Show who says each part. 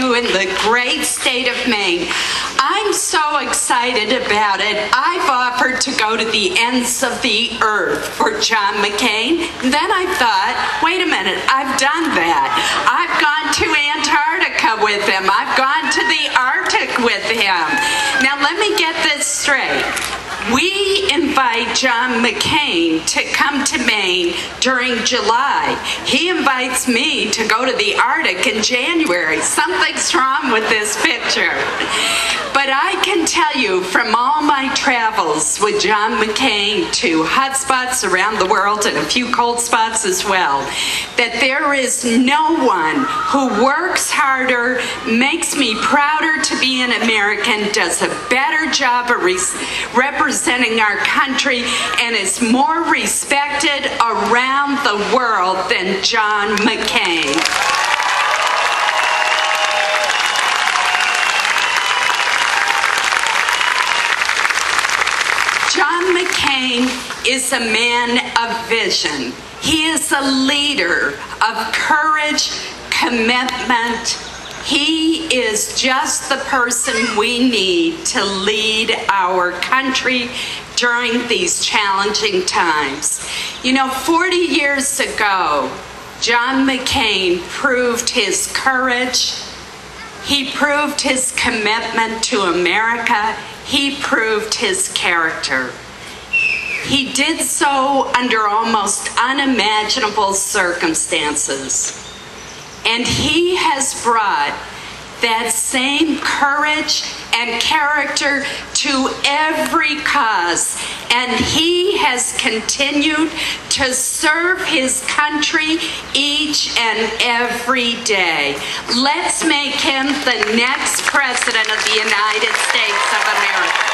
Speaker 1: you in the great state of Maine. I'm so excited about it. I've offered to go to the ends of the earth for John McCain. Then I thought, wait a minute, I've done that. I've gone to Antarctica with him. I've gone to the Arctic with him. Now let me get this straight. We invite John McCain to come to Maine during July. He invites me to go to the Arctic in January. Something's wrong with this picture. But I can tell you from all my travels with John McCain to hot spots around the world and a few cold spots as well, that there is no one who works harder, makes me prouder to be an American, does a better job of representing our country, and is more respected around the world than John McCain. John McCain is a man of vision. He is a leader of courage, commitment. He is just the person we need to lead our country during these challenging times. You know, 40 years ago, John McCain proved his courage. He proved his commitment to America. He proved his character. He did so under almost unimaginable circumstances. And he has brought that same courage and character to every cause. And he has continued to serve his country each and every day. Let's make him the next President of the United States of America.